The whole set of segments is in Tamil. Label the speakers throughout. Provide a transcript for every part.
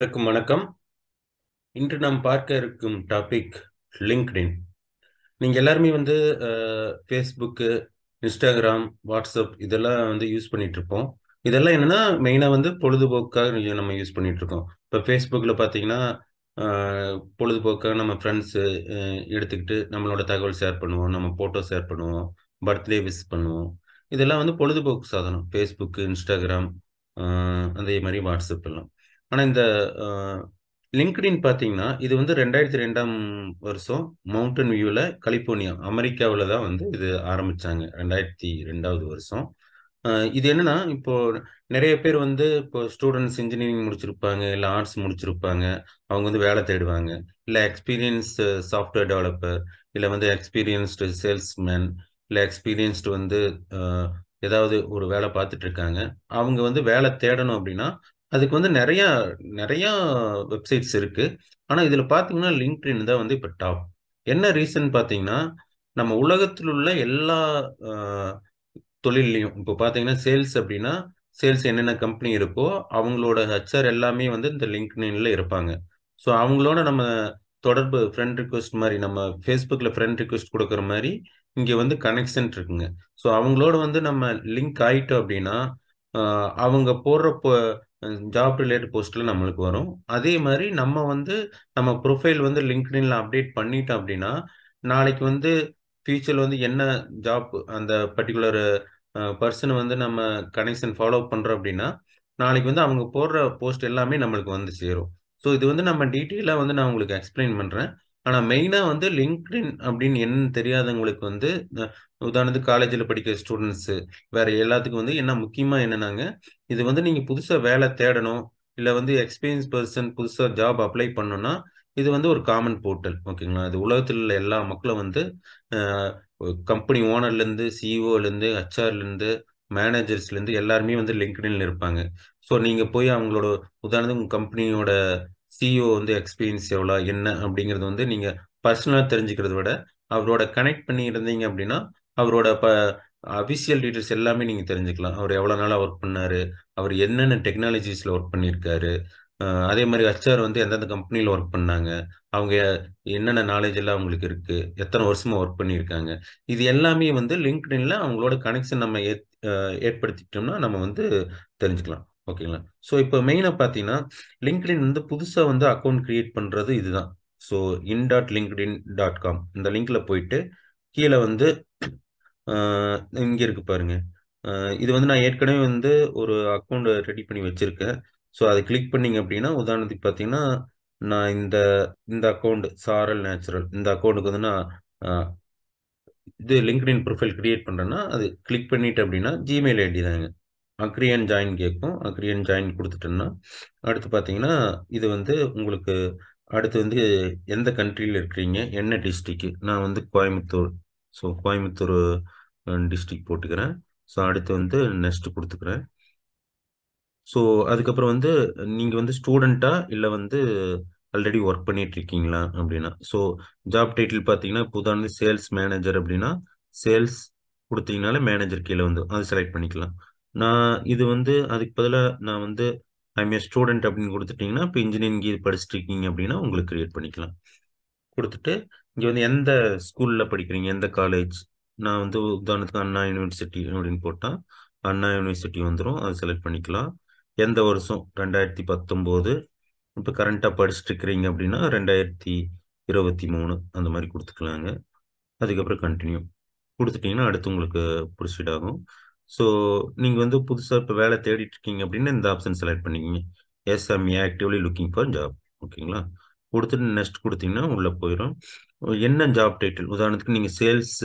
Speaker 1: அனைவருக்கும் வணக்கம். இன்று நாம் பார்க்க இருக்கும் டாபிக் லிங்க்டின். நீங்க எல்லாருமே வந்து ஃபேஸ்புக்கு, இன்ஸ்டாகிராம், வாட்ஸ்அப் இதெல்லாம் வந்து யூஸ் பண்ணிட்டு இருப்போம். இதெல்லாம் என்னன்னா மெயினா வந்து பொழுதுபோக்காக நம்ம யூஸ் பண்ணிட்டு இருக்கோம். இப்போ ஃபேஸ்புக்ல பார்த்தீங்கன்னா பொழுதுபோக்காக நம்ம ஃப்ரெண்ட்ஸு எடுத்துக்கிட்டு நம்மளோட தகவல் ஷேர் பண்ணுவோம், நம்ம ஃபோட்டோ ஷேர் பண்ணுவோம், பர்த்டே விஷ் பண்ணுவோம். இதெல்லாம் வந்து பொழுதுபோக்கு சாதனம். ஃபேஸ்புக்கு, இன்ஸ்டாகிராம், அதே மாதிரி வாட்ஸ்அப் எல்லாம். ஆனால் இந்த லிங்க்டின் பார்த்தீங்கன்னா இது வந்து 2002ஆம் வருஷம் மவுண்டன் வியூவில் கலிஃபோர்னியா அமெரிக்காவில் தான் வந்து இது ஆரம்பிச்சாங்க. 2002வது வருஷம். இது என்னன்னா இப்போ நிறைய பேர் வந்து இப்போ ஸ்டூடெண்ட்ஸ் இன்ஜினியரிங் முடிச்சிருப்பாங்க, இல்லை ஆர்ட்ஸ் முடிச்சிருப்பாங்க. அவங்க வந்து வேலை தேடுவாங்க, இல்லை எக்ஸ்பீரியன்ஸ் சாஃப்ட்வேர் டெவலப்பர், இல்லை வந்து எக்ஸ்பீரியன்ஸ்டு சேல்ஸ்மேன், இல்லை எக்ஸ்பீரியன்ஸ்டு வந்து அஹ், ஏதாவது ஒரு வேலை பார்த்துட்டு இருக்காங்க. அவங்க வந்து வேலை தேடணும் அப்படின்னா அதுக்கு வந்து நிறைய நிறைய வெப்சைட்ஸ் இருக்கு. ஆனா இதுல பாத்தீங்கன்னா லிங்க்டின் தான் வந்து இப்ப டாப். என்ன ரீசன் பாத்தீங்கன்னா நம்ம உலகத்தில் உள்ள எல்லா அஹ், தொழில்லையும் இப்போ பாத்தீங்கன்னா சேல்ஸ் அப்படின்னா சேல்ஸ் என்னென்ன கம்பெனி இருக்கோ அவங்களோட ஹெச்ஆர் எல்லாமே வந்து இந்த லிங்க்டின்ல இருப்பாங்க. ஸோ அவங்களோட நம்ம தொடர்பு ஃப்ரெண்ட் ரிக்வெஸ்ட் மாதிரி நம்ம ஃபேஸ்புக்கில் ஃப்ரெண்ட் ரிக்வெஸ்ட் கொடுக்குற மாதிரி இங்கே வந்து கனெக்ஷன் இருக்குங்க. ஸோ அவங்களோட வந்து நம்ம லிங்க் ஆயிட்டோம் அப்படின்னா அவங்க போடுற ஜாப் ரிலேட்டட் போஸ்ட்ல நம்மளுக்கு வரும். அதே மாதிரி நம்ம வந்து நம்ம ப்ரொஃபைல் வந்து லிங்க்டின்ல அப்டேட் பண்ணிட்டோம் அப்படின்னா நாளைக்கு வந்து ஃபியூச்சர்ல வந்து என்ன ஜாப் அந்த பர்டிகுலர் பர்சன் வந்து நம்ம கனெக்ஷன் ஃபாலோ பண்றோம் அப்படின்னா நாளைக்கு வந்து அவங்க போடுற போஸ்ட் எல்லாமே நம்மளுக்கு வந்து சேரும். ஸோ இது வந்து நம்ம டீட்டெயிலாக வந்து நான் உங்களுக்கு எக்ஸ்பிளைன் பண்றேன். ஆனா மெயினா வந்து லிங்க்டின் அப்படின்னு என்னன்னு தெரியாதவங்களுக்கு வந்து உதாரணத்துக்கு காலேஜில் படிக்கிற ஸ்டூடெண்ட்ஸ் வேற எல்லாத்துக்கும் வந்து என்ன முக்கியமா என்னன்னாங்க, இது வந்து நீங்க புதுசா வேலை தேடணும், இல்ல வந்து எக்ஸ்பீரியன்ஸ் பர்சன் புதுசா ஜாப் அப்ளை பண்ணணும்னா இது வந்து ஒரு காமன் போர்ட்டல். ஓகேங்களா? இது உலகத்தில் உள்ள எல்லா மக்களும் வந்து கம்பெனி ஓனர்ல இருந்து சிஇஓல இருந்து ஹெச்ஆர்ல இருந்து மேனேஜர்ஸ்ல இருந்து எல்லாருமே வந்து லிங்க்டின்ல இருப்பாங்க. ஸோ நீங்க போய் அவங்களோட உதாரணத்துக்கு உங்க கம்பெனியோட சிஇஓ வந்து எக்ஸ்பீரியன்ஸ் எவ்வளோ என்ன அப்படிங்கறது வந்து நீங்க பர்சனலா தெரிஞ்சுக்கிறத விட அவரோட கனெக்ட் பண்ணி இருந்தீங்க அப்படின்னா அவரோட அபிஷியல் டீட்டெயில்ஸ் எல்லாமே நீங்க தெரிஞ்சுக்கலாம். அவர் எவ்வளவு நாளா ஒர்க் பண்ணாரு, அவர் என்னென்ன டெக்னாலஜிஸ்ல ஒர்க் பண்ணியிருக்காரு, அதே மாதிரி ஹெச்ஆர் வந்து எந்தெந்த கம்பெனில ஒர்க் பண்ணாங்க, அவங்க என்னென்ன நாலேஜ் எல்லாம் அவங்களுக்கு இருக்கு, எத்தனை வருஷமா ஒர்க் பண்ணியிருக்காங்க, இது எல்லாமே வந்து லிங்க்டின்ல அவங்களோட கனெக்ஷன் நம்ம ஏற்படுத்திட்டோம்னா நம்ம வந்து தெரிஞ்சுக்கலாம். ஓகேங்களா? ஸோ இப்போ மெயினாக பார்த்தீங்கன்னா லிங்க்டின் வந்து புதுசாக வந்து அக்கௌண்ட் கிரியேட் பண்ணுறது இதுதான். ஸோ in.linkedin.com இந்த லிங்க்ல போயிட்டு கீழே வந்து இங்கே இருக்கு பாருங்க. இது வந்து நான் ஏற்கனவே வந்து ஒரு அக்கௌண்ட் ரெடி பண்ணி வச்சிருக்கேன். ஸோ அதை கிளிக் பண்ணீங்க அப்படின்னா உதாரணத்துக்கு பார்த்தீங்கன்னா நான் இந்த இந்த அக்கௌண்ட் சாரல் நேச்சுரல் இந்த அக்கௌண்ட்டுக்கு வந்து நான் அஹ், இது லிங்க்டின் ப்ரொஃபைல் கிரியேட் பண்ணுறேன்னா அது கிளிக் பண்ணிட்டு அப்படின்னா ஜிமெயில் ஐடி தாங்க. அக்ரி அண்ட் ஜாயின் கேட்கும். அக்ரி அண்ட் ஜாயின் கொடுத்துட்டோம்னா அடுத்து பார்த்தீங்கன்னா இது வந்து உங்களுக்கு அடுத்து வந்து எந்த கண்ட்ரியில் இருக்கிறீங்க, என்ன டிஸ்ட்ரிக்ட். நான் வந்து கோயம்புத்தூர். ஸோ கோயம்புத்தூர் டிஸ்ட்ரிக்ட் போட்டுக்கிறேன். ஸோ அடுத்து வந்து நெக்ஸ்ட் கொடுத்துக்கிறேன். ஸோ அதுக்கப்புறம் வந்து நீங்கள் வந்து ஸ்டூடெண்ட்டா இல்லை வந்து ஆல்ரெடி ஒர்க் பண்ணிட்டு இருக்கீங்களா அப்படின்னா ஸோ ஜாப் டைட்டில் பார்த்தீங்கன்னா இப்போ உதாரணத்துக்கு சேல்ஸ் மேனேஜர் அப்படின்னா சேல்ஸ் கொடுத்தீங்கனாலே மேனேஜர் கீழே வந்து அது செலக்ட் பண்ணிக்கலாம். நான் இது வந்து அதுக்கு பதிலாக நான் வந்து ஐம் ஏ ஸ்டூடெண்ட் அப்படின்னு கொடுத்துட்டீங்கன்னா இப்போ இன்ஜினியரிங் இது படிச்சுட்டு இருக்கீங்க அப்படின்னா உங்களுக்கு கிரியேட் பண்ணிக்கலாம். கொடுத்துட்டு இங்கே வந்து எந்த ஸ்கூலில் படிக்கிறீங்க, எந்த காலேஜ். நான் வந்து உதாரணத்துக்கு அண்ணா யூனிவர்சிட்டி அப்படின்னு போட்டால் அண்ணா யூனிவர்சிட்டி வந்துடும், அது செலக்ட் பண்ணிக்கலாம். எந்த வருஷம் 2019. இப்போ கரண்ட்டாக படிச்சுட்டு இருக்கிறீங்க அப்படின்னா 2023 அந்த மாதிரி கொடுத்துக்கலாங்க. அதுக்கப்புறம் கண்டினியூ கொடுத்துட்டீங்கன்னா அடுத்து உங்களுக்கு ப்ரொசீட் ஆகும். ஸோ நீங்கள் வந்து புதுசாக இப்போ வேலை தேடிட்டு இருக்கீங்க அப்படின்னா இந்த ஆப்ஷன் செலக்ட் பண்ணிக்கிங்க. Yes I'm actively looking for job. ஓகேங்களா? கொடுத்துட்டு நெக்ஸ்ட் கொடுத்தீங்கன்னா உள்ளே போயிடும். என்ன ஜாப் டைட்டில் உதாரணத்துக்கு நீங்கள் சேல்ஸ்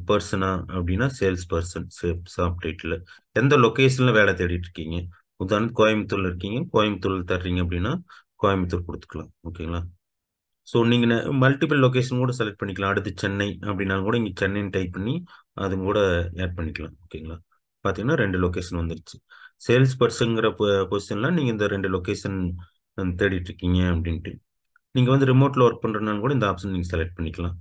Speaker 1: பர்சனா அப்படின்னா சேல்ஸ் பர்சன் ஜாப் டைட்டில். எந்த லொக்கேஷனில் வேலை தேடிட்டு இருக்கீங்க, உதாரணத்துக்கு கோயம்புத்தூர்ல இருக்கீங்க, கோயம்புத்தூர்ல தர்றீங்க அப்படின்னா கோயம்புத்தூர் கொடுத்துக்கலாம். ஓகேங்களா? ஸோ நீங்கள் மல்டிபிள் லொகேஷன் கூட செலக்ட் பண்ணிக்கலாம். அடுத்து சென்னை அப்படின்னாலும் கூட இங்கே சென்னைன்னு டைப் பண்ணி அது கூட ஆட் பண்ணிக்கலாம். ஓகேங்களா? பார்த்தீங்கன்னா 2 லொகேஷன் வந்துருச்சு. சேல்ஸ் பர்சன்ங்கிற பொசிஷன்லாம் நீங்கள் இந்த 2 லொகேஷன் தேடிட்டு இருக்கீங்க அப்படின்ட்டு. நீங்கள் வந்து ரிமோட்டில் ஒர்க் பண்ணுறதுனால கூட இந்த ஆப்ஷன் நீங்கள் செலக்ட் பண்ணிக்கலாம்.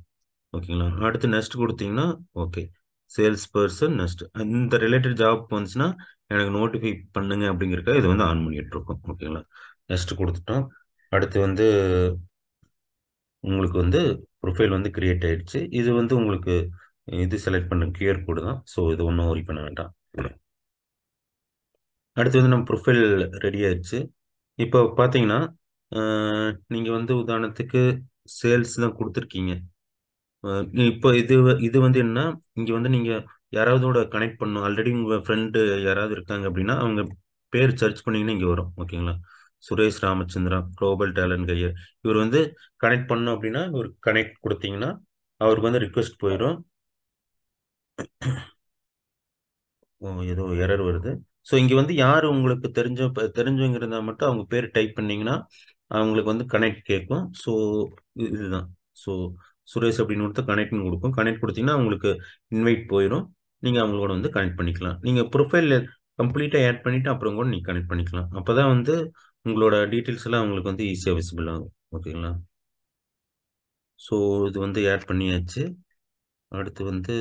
Speaker 1: ஓகேங்களா? அடுத்து நெக்ஸ்ட் கொடுத்தீங்கன்னா ஓகே சேல்ஸ் பர்சன் நெக்ஸ்ட் இந்த ரிலேட்டட் ஜாப் வந்துச்சுன்னா எனக்கு நோட்டிஃபை பண்ணுங்க அப்படிங்கிறக்க இது வந்து ஆன் பண்ணிட்டு இருக்கோம். ஓகேங்களா? நெக்ஸ்ட் கொடுத்துட்டோம். அடுத்து வந்து உங்களுக்கு வந்து ப்ரொஃபைல் வந்து கிரியேட் ஆயிடுச்சு. இது வந்து உங்களுக்கு இது செலக்ட் பண்ண கியூஆர் கோடு தான். ஸோ இது ஒன்றும் ஒரி பண்ண வேண்டாம். அடுத்து வந்து நம்ம ப்ரொஃபைல் ரெடி ஆயிடுச்சு. இப்போ பார்த்தீங்கன்னா நீங்கள் வந்து உதாரணத்துக்கு சேல்ஸ் தான் கொடுத்துருக்கீங்க. இப்போ இது வந்து என்ன, இங்கே வந்து நீங்கள் யாராவதோட கனெக்ட் பண்ணணும். ஆல்ரெடி உங்கள் ஃப்ரெண்டு யாராவது இருக்காங்க அப்படின்னா அவங்க பேர் சர்ச் பண்ணீங்கன்னா இங்கே வரும். ஓகேங்களா? சுரேஷ் ராமச்சந்திரா குளோபல் டேலண்ட் கையர். இவர் வந்து கனெக்ட் பண்ணணும் அப்படின்னா இவர் கனெக்ட் கொடுத்தீங்கன்னா அவருக்கு வந்து ரிக்வெஸ்ட் போயிடும். ஓ, ஏதோ எரர் வருது. ஸோ இங்கே வந்து யார் உங்களுக்கு தெரிஞ்சவங்க இருந்தால் மட்டும் அவங்க பேர் டைப் பண்ணீங்கன்னா அவங்களுக்கு வந்து கனெக்ட் கேட்கும். ஸோ இதுதான். ஸோ சுரேஷ் அப்படின்னு ஒருத்தர் கனெக்ட்னு கொடுக்கும். கனெக்ட் கொடுத்தீங்கன்னா உங்களுக்கு இன்வைட் போயிடும். நீங்கள் அவங்களோட வந்து கனெக்ட் பண்ணிக்கலாம். நீங்கள் ப்ரொஃபைல் கம்ப்ளீட்டாக ஆட் பண்ணிவிட்டு அப்புறம் கூட நீங்கள் கனெக்ட் பண்ணிக்கலாம். அப்போ தான் வந்து உங்களோட டீட்டெயில்ஸ் எல்லாம் அவங்களுக்கு வந்து ஈஸியாக விசிபிள் ஆகும். ஓகேங்களா? ஸோ இது வந்து ஆட் பண்ணியாச்சு. அடுத்து வந்து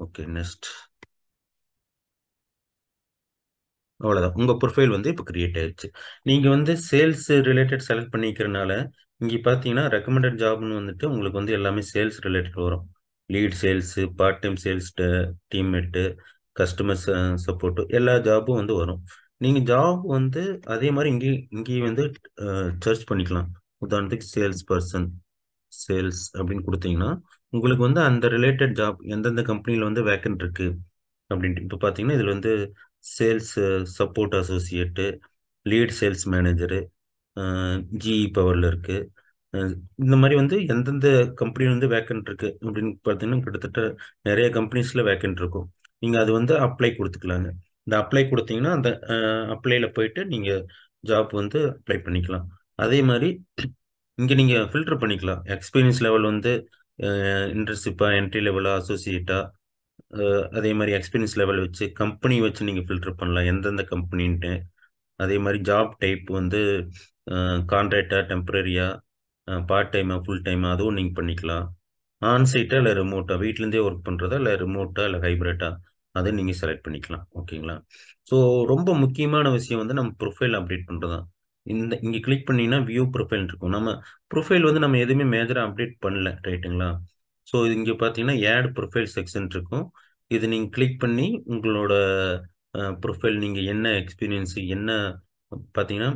Speaker 1: ஓகே, நெக்ஸ்ட். அவ்வளோதான். உங்கள் ப்ரொஃபைல் வந்து இப்போ கிரியேட் ஆயிடுச்சு. நீங்கள் வந்து சேல்ஸ் ரிலேட்டட் செலக்ட் பண்ணிக்கிறனால இங்கே பார்த்தீங்கன்னா ரெக்கமெண்டட் ஜாப்னு வந்துட்டு உங்களுக்கு வந்து எல்லாமே சேல்ஸ் ரிலேட்டட் வரும். Lead sales, part time sales teammate, customer support எல்லா ஜாப்பும் வந்து வரும். நீங்கள் ஜாப் வந்து அதே மாதிரி இங்கேயும் வந்து சர்ச் பண்ணிக்கலாம். உதாரணத்துக்கு சேல்ஸ் பர்சன், சேல்ஸ் அப்படின்னு கொடுத்தீங்கன்னா உங்களுக்கு வந்து அந்த ரிலேட்டட் ஜாப் எந்தெந்த கம்பெனியில் வந்து வேக்கன்ட் இருக்கு அப்படின்ட்டு இப்போ பார்த்தீங்கன்னா இதில் வந்து sales support associate, lead sales manager, GE பவரில் இருக்குது. இந்த மாதிரி வந்து எந்தெந்த கம்பெனி வந்து வேக்கன்ட் இருக்குது அப்படின்னு பார்த்தீங்கன்னா கிட்டத்தட்ட நிறைய கம்பெனிஸில் வேக்கன்ட் இருக்கும். நீங்கள் அது வந்து அப்ளை கொடுத்துக்கலாங்க. இந்த அப்ளை கொடுத்தீங்கன்னா அந்த அப்ளைல போயிட்டு நீங்கள் ஜாப் வந்து அப்ளை பண்ணிக்கலாம். அதே மாதிரி இங்கே நீங்கள் ஃபில்டர் பண்ணிக்கலாம். எக்ஸ்பீரியன்ஸ் லெவல் வந்து இன்டர்ன்ஷிப்பா, என்ட்ரி லெவலா, அசோசியேட்டா, அதே மாதிரி எக்ஸ்பீரியன்ஸ் லெவல் வச்சு கம்பெனி வச்சு நீங்கள் ஃபில்டர் பண்ணலாம் எந்தெந்த கம்பெனின்ட்டு. அதே மாதிரி ஜாப் டைப் வந்து கான்ட்ராக்டா, டெம்பரரியா, பார்ட் டைமா, ஃபுல் டைமா, அதுவும் நீங்கள் பண்ணிக்கலாம். ஆன்சைட்டா இல்லை ரிமோட்டா, வீட்டிலேருந்தே ஒர்க் பண்ணுறதா இல்லை ரிமோட்டா இல்லை ஹைப்ரிட்டா, அதை நீங்கள் செலக்ட் பண்ணிக்கலாம். ஓகேங்களா? ஸோ ரொம்ப முக்கியமான விஷயம் வந்து நம்ம ப்ரொஃபைல் அப்டேட் பண்ணுறது தான். இங்கே கிளிக் பண்ணீங்கன்னா வியூ ப்ரொஃபைல் இருக்கும். நம்ம ப்ரொஃபைல் வந்து நம்ம எதுவுமே மேஜராக அப்டேட் பண்ணல, ரைட்டுங்களா? ஸோ இங்கே பார்த்தீங்கன்னா ஆட் ப்ரொஃபைல் செக்ஷன் இருக்கும். இது நீங்கள் கிளிக் பண்ணி உங்களோட ப்ரொஃபைல் நீங்கள் என்ன எக்ஸ்பீரியன்ஸு என்ன பார்த்தீங்கன்னா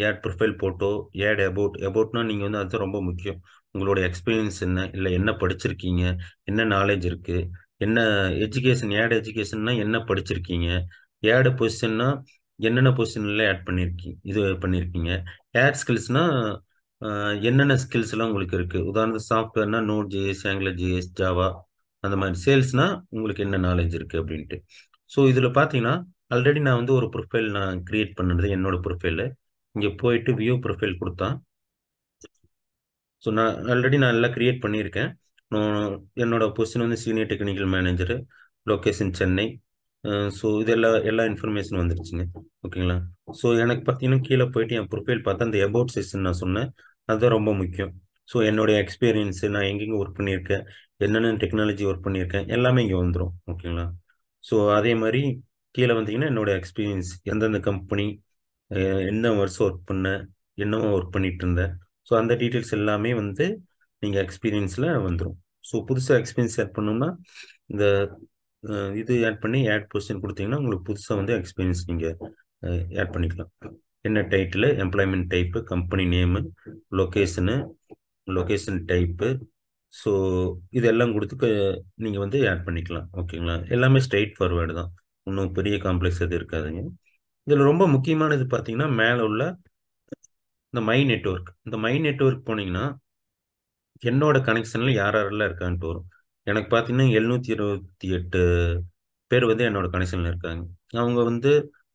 Speaker 1: ஆட் ப்ரொஃபைல் போட்டோ, ஆட் அபவுட்னா நீங்கள் வந்து அதுதான் ரொம்ப முக்கியம். உங்களோட எக்ஸ்பீரியன்ஸ் என்ன, இல்லை என்ன படிச்சிருக்கீங்க, என்ன நாலேஜ் இருக்குது, என்ன எஜுகேஷன், ஆட் எஜுகேஷன்னா என்ன படிச்சிருக்கீங்க, ஆட் பொசிஷன்னா என்னென்ன பொசிஷன்ல ஆட் பண்ணியிருக்கீங்க, ஆட் ஸ்கில்ஸ்னா என்னென்ன ஸ்கில்ஸ் எல்லாம் உங்களுக்கு இருக்கு. உதாரணத்துக்கு சாஃப்ட்வேர்னா Node JS, Angular JS, Java, அந்த மாதிரி. சேல்ஸ்னா உங்களுக்கு என்ன நாலேஜ் இருக்கு அப்படின்ட்டு. ஸோ இதில் பார்த்தீங்கன்னா ஆல்ரெடி நான் வந்து ஒரு ப்ரொஃபைல் நான் கிரியேட் பண்ணது என்னோட ப்ரொஃபைலு. இங்கே போயிட்டு வியூ ப்ரொஃபைல் கொடுத்தா ஸோ நான் எல்லாம் கிரியேட் பண்ணியிருக்கேன். நான் என்னோட பொசிஷன் வந்து senior technical manager, location Chennai. So இது எல்லா இன்ஃபர்மேஷன் வந்துருச்சுங்க. ஓகேங்களா? ஸோ எனக்கு பார்த்தீங்கன்னா கீழே போயிட்டு என் ப்ரொஃபைல் பார்த்தா அந்த அபவுட் செக்ஷன் நான் சொன்னேன், அதுதான் ரொம்ப முக்கியம். ஸோ என்னுடைய எக்ஸ்பீரியன்ஸு, நான் எங்கெங்கே ஒர்க் பண்ணியிருக்கேன், என்னென்ன டெக்னாலஜி ஒர்க் பண்ணியிருக்கேன், எல்லாமே இங்கே வந்துடும். ஓகேங்களா? ஸோ அதே மாதிரி கீழே வந்தீங்கன்னா என்னோட எக்ஸ்பீரியன்ஸ் எந்தெந்த கம்பெனி, என்ன வருஷம் ஒர்க் பண்ணேன், என்னவோ ஒர்க் பண்ணிட்டு இருந்தேன். ஸோ அந்த டீட்டெயில்ஸ் எல்லாமே வந்து நீங்கள் எக்ஸ்பீரியன்ஸில் வந்துடும். ஸோ புதுசாக எக்ஸ்பீரியன்ஸ் ஆட் பண்ணோம்னா இந்த இது ஆட் பண்ணி ஆட் பொசிஷன் கொடுத்தீங்கன்னா உங்களுக்கு புதுசாக வந்து எக்ஸ்பீரியன்ஸ் நீங்கள் ஆட் பண்ணிக்கலாம். என்ன title, employment type, company name, location, location type. So இதெல்லாம் கொடுத்து நீங்கள் வந்து ஆட் பண்ணிக்கலாம். ஓகேங்களா? எல்லாமே ஸ்ட்ரெயிட் ஃபார்வேர்டு தான், இன்னும் பெரிய காம்ப்ளெக்ஸ் எதுவும் இருக்காதுங்க. இதில் ரொம்ப முக்கியமானது பார்த்தீங்கன்னா மேலே உள்ள இந்த மை நெட்வொர்க் போனீங்கன்னா என்னோட கனெக்ஷன்ல யார் யாரெல்லாம் இருக்கான்ட்டு வரும். எனக்கு பார்த்தீங்கன்னா 728 பேர் வந்து என்னோட கனெக்ஷன்ல இருக்காங்க. அவங்க வந்து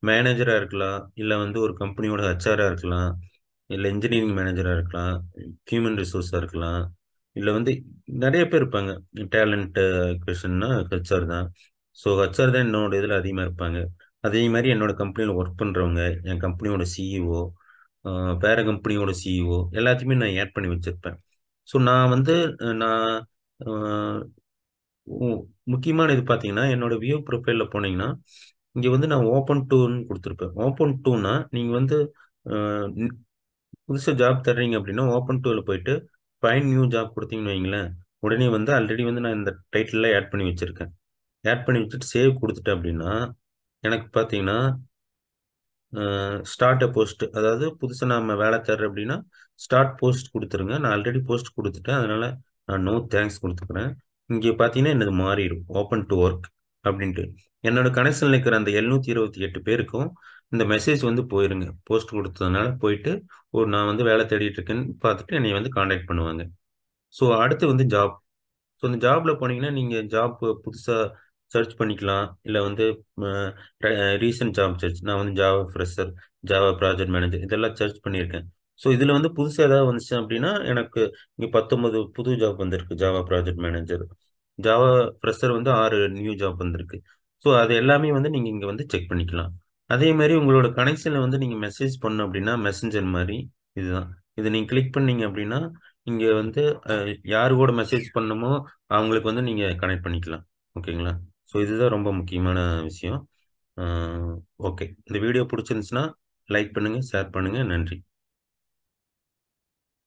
Speaker 1: மேனேஜரா இருக்கலாம், இல்லை வந்து ஒரு கம்பெனியோட ஹெச்ஆரா இருக்கலாம், இல்லை இன்ஜினியரிங் மேனேஜரா இருக்கலாம், ஹியூமன் ரிசோர்ஸா இருக்கலாம், இல்லை வந்து நிறைய பேர் இருப்பாங்க. டேலண்ட் கொஷன்னா ஹெச்ஆர் தான். ஸோ ஹெச்ஆர் தான் என்னோட இதில் அதிகமாக இருப்பாங்க. அதே மாதிரி என்னோட கம்பெனியில் ஒர்க் பண்ணுறவங்க, என் கம்பெனியோட சிஇஓ, வேற கம்பெனியோட சிஇஓ எல்லாத்தையுமே நான் ஆட் பண்ணி வச்சிருப்பேன். ஸோ நான் வந்து நான் முக்கியமான இது பார்த்தீங்கன்னா என்னோட வியூ ப்ரொஃபைலில் போனீங்கன்னா இங்கே வந்து நான் ஓப்பன் டூன்னு கொடுத்துருப்பேன். ஓப்பன் டூனா நீங்கள் வந்து புதுசாக ஜாப் தர்றீங்க அப்படின்னா ஓப்பன் டூவில் போயிட்டு ஃபைண்ட் நியூ ஜாப் கொடுத்தீங்கன்னு வைங்களேன், உடனே வந்து ஆல்ரெடி வந்து நான் இந்த டைட்டிலில் ஆட் பண்ணி வச்சுருக்கேன். ஆட் பண்ணி வச்சுட்டு சேவ் கொடுத்துட்டேன் அப்படின்னா எனக்கு பார்த்தீங்கன்னா ஸ்டார்ட் அ போஸ்ட், அதாவது புதுசாக நம்ம வேலை தர்றேன் அப்படின்னா ஸ்டார்ட் போஸ்ட் கொடுத்துருங்க. நான் ஆல்ரெடி போஸ்ட் கொடுத்துட்டேன், அதனால நான் நோ தேங்க்ஸ் கொடுத்துக்கிறேன். இங்கே பார்த்தீங்கன்னா என்னது மாறிடும், ஓப்பன் டு ஒர்க் அப்படின்ட்டு. என்னோட கனெக்ஷனில் இருக்கிற அந்த 728 பேருக்கும் இந்த மெசேஜ் வந்து போயிருங்க. போஸ்ட் கொடுத்ததுனால போயிட்டு நான் வந்து வேலை தேடிட்டு இருக்கேன்னு பார்த்துட்டு என்னை வந்து காண்டாக்ட் பண்ணுவாங்க. ஸோ அடுத்து வந்து ஜாப். ஸோ இந்த ஜாப்ல போனீங்கன்னா நீங்க ஜாப் புதுசா சர்ச் பண்ணிக்கலாம். இல்ல வந்து ரீசன்ட் ஜாப் சர்ச், நான் வந்து Java fresher, Java project manager இதெல்லாம் சர்ச் பண்ணியிருக்கேன். ஸோ இதுல வந்து புதுசா ஏதாவது வந்துச்சு அப்படின்னா எனக்கு இங்க 19 புது ஜாப் வந்திருக்கு. Java project manager, Java fresher வந்து 6 நியூ ஜாப் வந்திருக்கு. ஸோ அது எல்லாமே வந்து நீங்க இங்க வந்து செக் பண்ணிக்கலாம். அதே மாதிரி உங்களோட கனெக்ஷன்ல வந்து நீங்க மெசேஜ் பண்ணணும் அப்படின்னா மெசஞ்சர் மாதிரி இதுதான். இதை நீங்க கிளிக் பண்ணீங்க அப்படின்னா இங்க வந்து யாரு கூட மெசேஜ் பண்ணணுமோ அவங்களுக்கு வந்து நீங்க கனெக்ட் பண்ணிக்கலாம். ஓகேங்களா? ஸோ இதுதான் ரொம்ப முக்கியமான விஷயம். ஓகே, இந்த வீடியோ பிடிச்சிருந்துச்சுன்னா லைக் பண்ணுங்க, ஷேர் பண்ணுங்க. நன்றி.